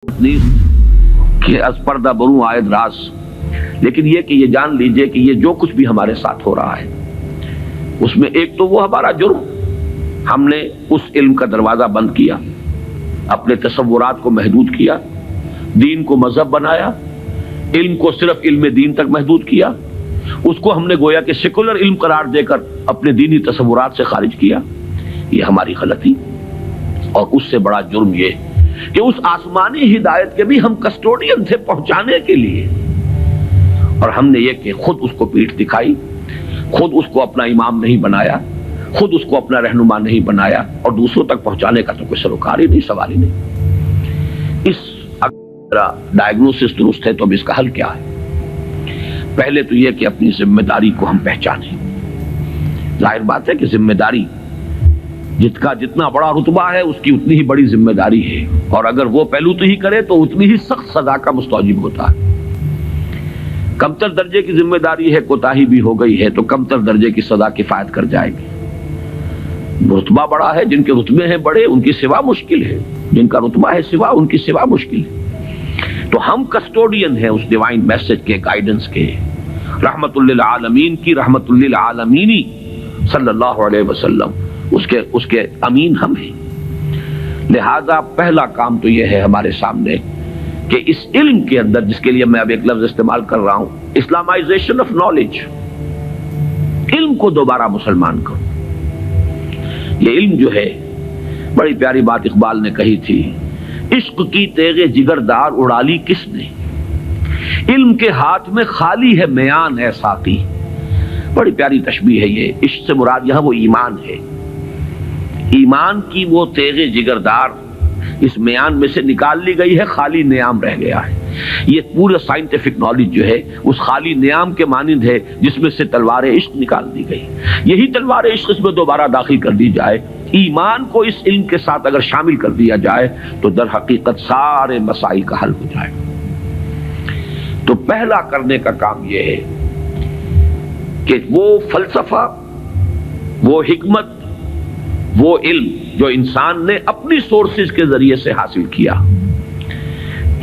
کہ از پردہ بروں آئے راز، لیکن یہ کہ یہ جان لیجئے کہ یہ جو کچھ بھی ہمارے ساتھ ہو رہا ہے اس میں ایک تو وہ ہمارا جرم، ہم نے اس علم کا دروازہ بند کیا، اپنے تصورات کو محدود کیا، دین کو مذہب بنایا، علم کو صرف علم دین تک محدود کیا، اس کو ہم نے گویا کہ سیکولر علم قرار دے کر اپنے دینی تصورات سے خارج کیا۔ یہ ہماری غلطی، اور اس سے بڑا جرم یہ کہ اس آسمانی ہدایت کے بھی ہم کسٹوڈین تھے پہنچانے کے لیے، اور ہم نے یہ کہ خود اس کو پیٹھ دکھائی، خود اس کو اپنا امام نہیں بنایا، خود اس کو اپنا رہنما نہیں بنایا، اور دوسروں تک پہنچانے کا تو کوئی سروکار ہی نہیں، سوال ہی نہیں۔ اس اگر ڈائگنوسس درست ہے تو اب اس کا حل کیا ہے؟ پہلے تو یہ کہ اپنی ذمہ داری کو ہم پہچانیں۔ ظاہر بات ہے کہ ذمہ داری جتنا بڑا رتبہ ہے اس کی اتنی ہی بڑی ذمہ داری ہے، اور اگر وہ پہلو تو ہی کرے تو اتنی ہی سخت سزا کا مستوجب ہوتا ہے۔ کمتر درجے کی ذمہ داری ہے، کوتاہی بھی ہو گئی ہے تو کمتر درجے کی سزا کفایت کر جائے گی۔ رتبہ بڑا ہے، جن کے رتبے ہیں بڑے ان کی سوا مشکل ہے، جن کا رتبہ ہے سوا ان کی سوا مشکل ہے۔ تو ہم کسٹوڈین ہیں اس ڈیوائن میسج کے، گائیڈنس کے، رحمت للعالمین کی رحمت للعالمینی صلی اللہ علیہ وسلم، اس کے امین ہم ہیں۔ لہذا پہلا کام تو یہ ہے ہمارے سامنے کہ اس علم کے اندر، جس کے لیے میں اب ایک لفظ استعمال کر رہا ہوں، اسلامائزیشن آف نالج، علم کو دوبارہ مسلمان کرو۔ یہ علم جو ہے، بڑی پیاری بات اقبال نے کہی تھی، عشق کی تیغ جگردار اڑا لی کس نے، علم کے ہاتھ میں خالی ہے میان ہے ساقی۔ بڑی پیاری تشبیہ ہے یہ۔ عشق سے مراد یہاں وہ ایمان ہے، ایمان کی وہ تیغ جگردار اس میان میں سے نکال لی گئی ہے، خالی نیام رہ گیا ہے۔ یہ پورا سائنٹیفک نالج جو ہے اس خالی نیام کے مانند ہے جس میں سے تلوار عشق نکال دی گئی۔ یہی تلوار عشق اس میں دوبارہ داخل کر دی جائے، ایمان کو اس علم کے ساتھ اگر شامل کر دیا جائے تو در حقیقت سارے مسائل کا حل ہو جائے۔ تو پہلا کرنے کا کام یہ ہے کہ وہ فلسفہ، وہ حکمت، وہ علم جو انسان نے اپنی سورسز کے ذریعے سے حاصل کیا،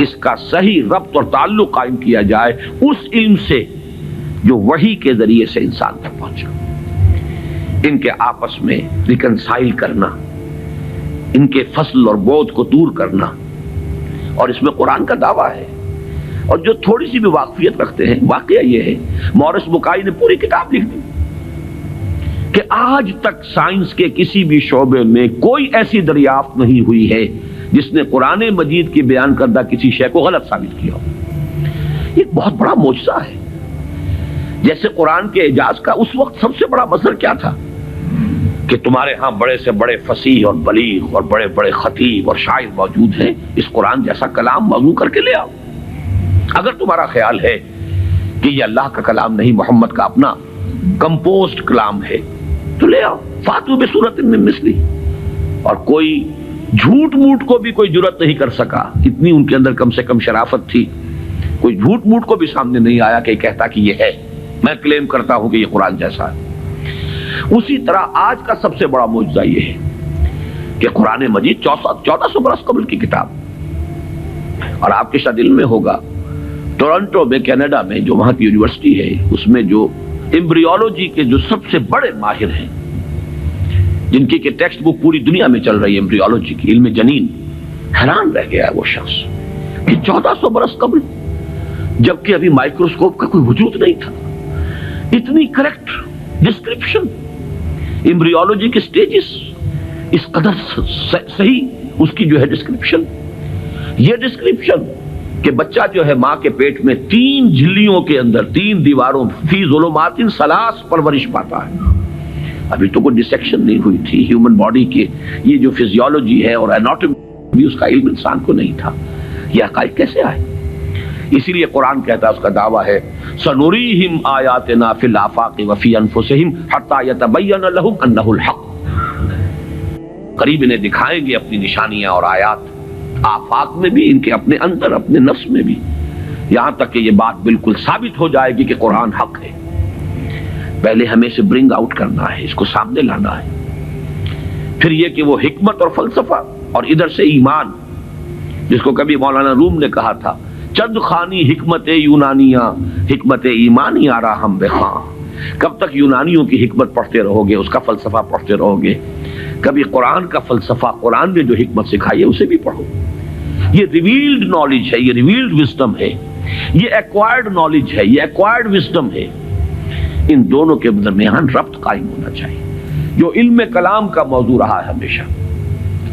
اس کا صحیح ربط اور تعلق قائم کیا جائے اس علم سے جو وحی کے ذریعے سے انسان تک پہنچا۔ ان کے آپس میں ریکنسائل کرنا، ان کے فصل اور بود کو دور کرنا، اور اس میں قرآن کا دعویٰ ہے۔ اور جو تھوڑی سی بھی واقفیت رکھتے ہیں، واقعہ یہ ہے مورس بکائی نے پوری کتاب لکھ دی کہ آج تک سائنس کے کسی بھی شعبے میں کوئی ایسی دریافت نہیں ہوئی ہے جس نے قرآن مجید کی بیان کردہ کسی شے کو غلط ثابت کیا ہو۔ یہ ایک بہت بڑا معجزہ ہے۔ جیسے قرآن کے اعجاز کا اس وقت سب سے بڑا مظہر کیا تھا کہ تمہارے ہاں بڑے سے بڑے فصیح اور بلیغ اور بڑے بڑے خطیب اور شاعر موجود ہیں، اس قرآن جیسا کلام موضوع کر کے لے آؤ۔ اگر تمہارا خیال ہے کہ یہ اللہ کا کلام نہیں، محمد کا اپنا کمپوزڈ کلام ہے، تو لے آؤ، فاتو بسورۃ من مثلی۔ اور کوئی جھوٹ موٹ کو بھی کوئی جرت نہیں کر سکا، اتنی ان کے اندر کم سے کم شرافت تھی، کوئی جھوٹ موٹ کو بھی سامنے نہیں آیا کہ کہتا کہ یہ ہے، میں کلیم کرتا ہوں کہ یہ قرآن جیسا ہے۔ اسی طرح آج کا سب سے بڑا معجزہ یہ ہے کہ قرآن مجید 1400 برس قبل کی کتاب، اور آپ کے شاید علم میں ہوگا ٹورنٹو میں، کینیڈا میں، جو وہاں کی یونیورسٹی ہے، اس میں جو ایمبریولوجی کے جو سب سے بڑے ماہر ہیں، جن کی کہ ٹیکسٹ بک پوری دنیا میں چل رہی ہے ایمبریولوجی کی، علم جنین، حیران رہ گیا ہے وہ شخص کہ 1400 برس قبل، جبکہ ابھی مائکروسکوپ کا کوئی وجود نہیں تھا، اتنی کریکٹ ڈسکرپشن ایمبریولوجی کے سٹیجز، اس قدر صحیح اس کی جو ہے ڈسکرپشن، یہ ڈسکرپشن کہ بچہ جو ہے ماں کے پیٹ میں 3 جھلیوں کے اندر 3 دیواروں فی ظلمات ثلاث پرورش پاتا ہے۔ ابھی تو کوئی ڈسیکشن نہیں ہوئی تھی ہیومن باڈی کے، یہ جو فزیولوجی ہے اور اناٹومی، اس کا علم انسان کو نہیں تھا۔ یہ حقائق کیسے آئے؟ اسی لیے قرآن کہتا ہے، اس کا دعویٰ ہے سنوریہم آیاتنا فی الآفاق وفی انفسہم حتی یتبین لہم انہ الحق۔ قریب انہیں دکھائیں گے اپنی نشانیاں اور آیات، آفاق میں بھی، ان کے اپنے اندر، اپنے نفس میں بھی، یہاں تک کہ یہ بات بالکل ثابت ہو جائے گی کہ قرآن حق ہے۔ پہلے ہمیں اسے برنگ آؤٹ کرنا ہے، اس کو سامنے لانا ہے۔ پھر یہ کہ وہ حکمت اور فلسفہ، اور ادھر سے ایمان، جس کو کبھی مولانا روم نے کہا تھا چند خانی حکمت یونانیاں حکمت ایمانی آرا ہم بخاں، کب تک یونانیوں کی حکمت پڑھتے رہو گے، اس کا فلسفہ پڑھتے رہو گے؟ کبھی قرآن کا فلسفہ، قرآن نے جو حکمت سکھائی ہے اسے بھی پڑھو۔ یہ ریویلڈ نالج ہے، یہ ریویلڈ وزڈم ہے، یہ ایکوائرڈ نالج ہے، یہ ایکوائرڈ وزڈم ہے۔ ان دونوں کے درمیان ربط قائم ہونا چاہیے، جو علم کلام کا موضوع رہا ہے ہمیشہ۔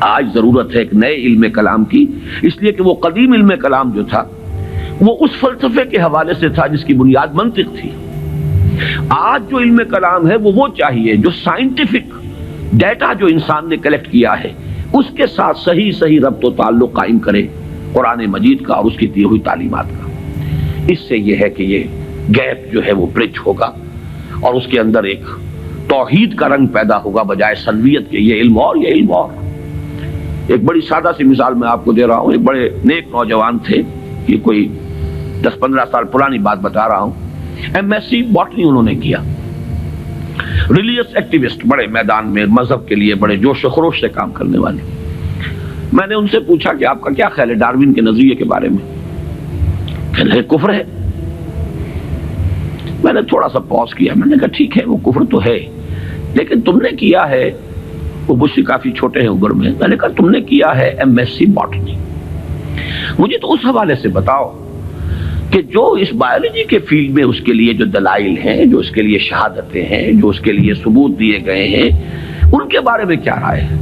آج ضرورت ہے ایک نئے علم کلام کی، اس لیے کہ وہ قدیم علم کلام جو تھا وہ اس فلسفے کے حوالے سے تھا جس کی بنیاد منطق تھی۔ آج جو علم کلام ہے وہ چاہیے جو سائنٹیفک ڈیٹا جو انسان نے کلیکٹ کیا ہے اس کے ساتھ صحیح ربط و تعلق قائم کرے قرآن مجید کا اور اس کی دی ہوئی تعلیمات کا۔ اس سے یہ ہے کہ یہ گیپ جو ہے وہ برج ہوگا اور اس کے اندر ایک توحید کا رنگ پیدا ہوگا بجائے سلویت کے، یہ علم اور یہ علم اور۔ ایک بڑی سادہ سی مثال میں آپ کو دے رہا ہوں۔ ایک بڑے نیک نوجوان تھے، یہ کوئی 10-15 سال پرانی بات بتا رہا ہوں، MSc باٹنی انہوں نے کیا، ریلیجس ایکٹیوسٹ، بڑے میدان میں مذہب کے لیے بڑے جوش و خروش سے کام کرنے والے۔ میں نے ان سے پوچھا کہ آپ کا کیا خیال ہے ڈاروین کے نظریے کے بارے میں؟ کہنے لگے کفر ہے۔ میں نے تھوڑا سا پاز کیا، میں نے کہا ٹھیک ہے وہ کفر تو ہے، لیکن تم نے کیا ہے، وہ مجھ سے کافی چھوٹے ہیں عمر میں نے کہا تم نے کیا ہے MSc باٹنی، مجھے تو اس حوالے سے بتاؤ کہ جو اس بایولوجی کے فیلڈ میں اس کے لیے جو دلائل ہیں، جو اس کے لیے شہادتیں ہیں، جو اس کے لیے ثبوت دیے گئے ہیں، ان کے بارے میں کیا رائے ہے؟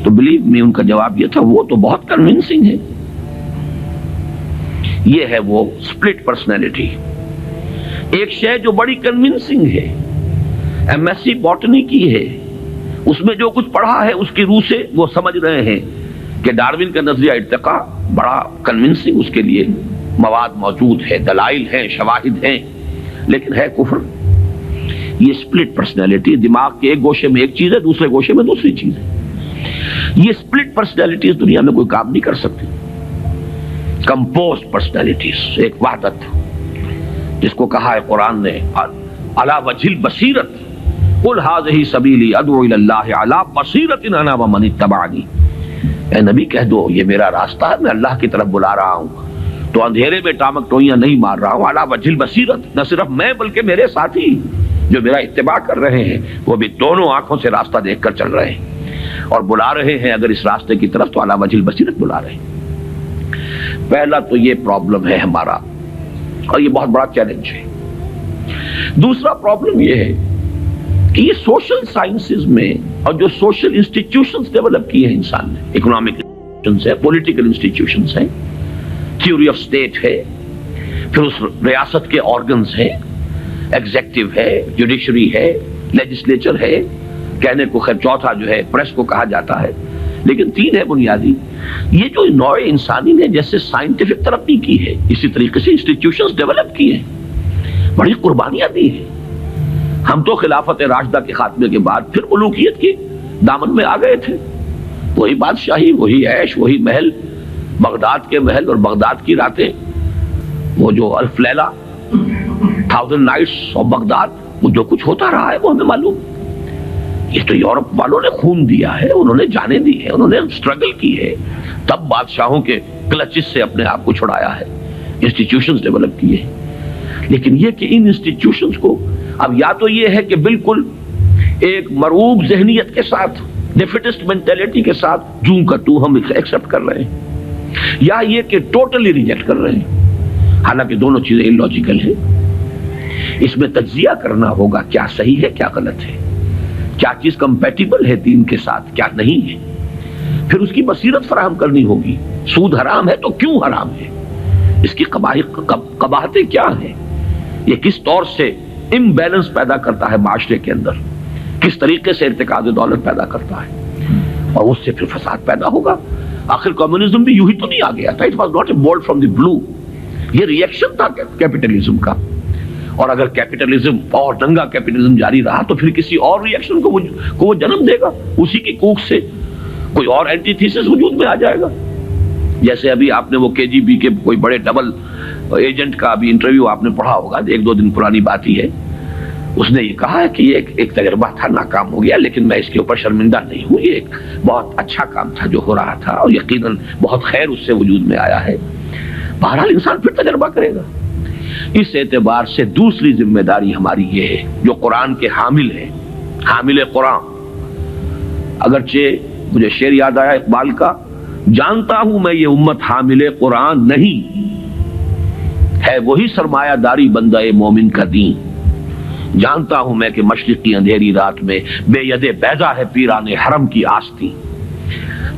تو بلیو می ان کا جواب یہ تھا وہ تو بہت کنونسنگ ہے۔ یہ ہے وہ سپلٹ پرسنالٹی، ایک شے جو بڑی کنونسنگ ہے، MSc باٹنی کی ہے، اس میں جو کچھ پڑھا ہے اس کی روح سے وہ سمجھ رہے ہیں کہ ڈاروین کا نظریہ ارتقاء بڑا کنونسنگ، اس کے لیے مواد موجود ہے، دلائل ہیں، شواہد ہیں، لیکن ہے کفر۔ یہ سپلٹ پرسنالٹی، دماغ کے ایک گوشے میں ایک چیز ہے، دوسرے گوشے میں دوسری چیز ہے۔ یہ سپلٹ پرسنالٹی اس دنیا میں کوئی کام نہیں کر سکتی۔ کمپوزڈ پرسنالٹیز، ایک وحدت جس کو کہا ہے قرآن نے علی وجہ البصیرت قل ھذہ سبیلی ادعو الی اللہ علی بصیرۃ انا ومن اتبعنی، اے نبی کہہ دو یہ میرا راستہ ہے، میں اللہ کی طرف بلا رہا ہوں، تو اندھیرے میں ٹامک ٹوئیاں نہیں مار رہا ہوں، علی وجہ البصیرت، نہ صرف میں بلکہ میرے ساتھی جو میرا اتباع کر رہے ہیں وہ بھی دونوں آنکھوں سے راستہ دیکھ کر چل رہے ہیں اور بلا رہے ہیں اگر اس راستے کی طرف تو علی وجہ البصیرت بلا رہے ہیں۔ پہلا تو یہ پرابلم ہے ہمارا اور یہ بہت بڑا چیلنج ہے۔ دوسرا پرابلم یہ ہے کہ یہ سوشل سائنسز میں اور جو سوشل انسٹیٹیوشنز ڈیولپ کیے ہیں انسان نے، اکنامک انسٹیٹیوشنز ہیں، پولیٹیکل انسٹیٹیوشنز ہیں، تھیوری آف اسٹیٹ ہے، پھر اس ریاست کے آرگنز ہیں، ایگزیکٹو ہے، جوڈیشری ہے، لیجسلیچر ہے، کہنے کو خیر چوتھا جو ہے پریس کو کہا جاتا ہے، لیکن تین ہے بنیادی۔ یہ جو نوع انسانی نے جیسے سائنٹیفک ترقی کی ہے اسی طریقے سے انسٹیٹیوشنز ڈیولپ کیے ہیں، بڑی قربانیاں دی ہیں۔ ہم تو خلافت راشدہ کے خاتمے کے بعد پھر ملوکیت کے دامن میں آ گئے تھے، وہی بادشاہی، وہی عیش، وہی محل، بغداد کے محل اور بغداد کی راتیں، وہ جو الف لیلہ، 1000 نائٹس آف بغداد، وہ جو کچھ ہوتا رہا ہے وہ ہمیں معلوم۔ یہ تو یورپ والوں نے خون دیا ہے، انہوں نے جانیں دی ہے، انہوں نے سٹرگل کی ہے، تب بادشاہوں کے کلچز سے اپنے آپ کو چھڑایا ہے، انسٹیٹیوشنز ڈیولپ کیے ہیں۔ لیکن یہ کہ ان انسٹیٹیوشنز کو اب یا تو یہ ہے کہ بالکل ایک مرعوب ذہنیت کے ساتھ، ڈیفیٹسٹ مینٹیلٹی کے ساتھ جوں کا تو ہم ایکسپٹ کر رہے ہیں، یا یہ کہ ٹوٹلی ریجیکٹ کر رہے ہیں، حالانکہ دونوں چیزیں اللاجیکل ہیں۔ اس میں تجزیہ کرنا ہوگا کیا صحیح ہے کیا غلط ہے، کیا چیز کمپیٹیبل ہے دین کے ساتھ کیا نہیں ہے، پھر اس کی بصیرت فراہم کرنی ہوگی۔ سود حرام ہے تو کیوں حرام ہے، اس کی قباحتیں کیا ہیں، یہ کس طور سے امبیلنس پیدا کرتا ہے معاشرے کے اندر، کس طریقے سے ارتکاز دولت پیدا کرتا ہے، اور اس سے پھر فساد پیدا ہوگا۔ آخر کمیونزم بھی یوں ہی تو نہیں آ گیا تھا، it was not a bolt from the blue, یہ ریئیکشن تھا کیپٹلزم کا، اور اگر کیپٹلزم اور دنگا کیپٹلزم جاری رہا تو پھر کسی اور ریئیکشن کو وہ جنم دے گا، اسی کی کوکھ سے کوئی اور اینٹی تھیسس وجود میں آ جائے گا۔ جیسے ابھی آپ نے وہ KGB کے کوئی بڑے ڈبل ایجنٹ کا ابھی انٹرویو آپ نے پڑھا ہوگا، 1-2 دن پرانی بات ہی ہے، اس نے یہ کہا ہے کہ یہ ایک تجربہ تھا، ناکام ہو گیا، لیکن میں اس کے اوپر شرمندہ نہیں ہوں، یہ ایک بہت اچھا کام تھا جو ہو رہا تھا، اور یقیناً بہت خیر اس سے وجود میں آیا ہے۔ بہرحال انسان پھر تجربہ کرے گا۔ اس اعتبار سے دوسری ذمہ داری ہماری یہ ہے، جو قرآن کے حامل ہیں، حامل قرآن، اگرچہ مجھے شعر یاد آیا اقبال کا، جانتا ہوں میں یہ امت حامل قرآن نہیں، ہے وہی سرمایہ داری بندہ مومن کا دین، جانتا ہوں میں کہ مشرق کی اندھیری رات میں بے ید بیضا ہے پیران حرم کی آستی۔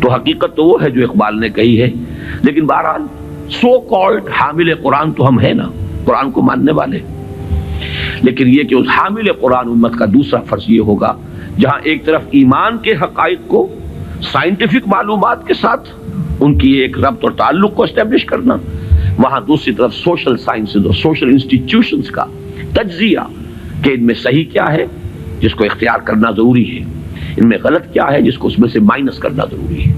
تو حقیقت تو وہ ہے جو اقبال نے کہی ہے، لیکن بہرحال سو کالڈ حامل قرآن تو ہم ہیں نا، قرآن کو ماننے والے، لیکن یہ کہ اس حامل قرآن امت کا دوسرا فرض یہ ہوگا، جہاں ایک طرف ایمان کے حقائق کو سائنٹیفک معلومات کے ساتھ ان کی ایک ربط اور تعلق کو اسٹیبلش کرنا، وہاں دوسری طرف سوشل سائنسز اور سوشل انسٹیٹیوشنز کا تجزیہ کہ ان میں صحیح کیا ہے جس کو اختیار کرنا ضروری ہے، ان میں غلط کیا ہے جس کو اس میں سے مائنس کرنا ضروری ہے۔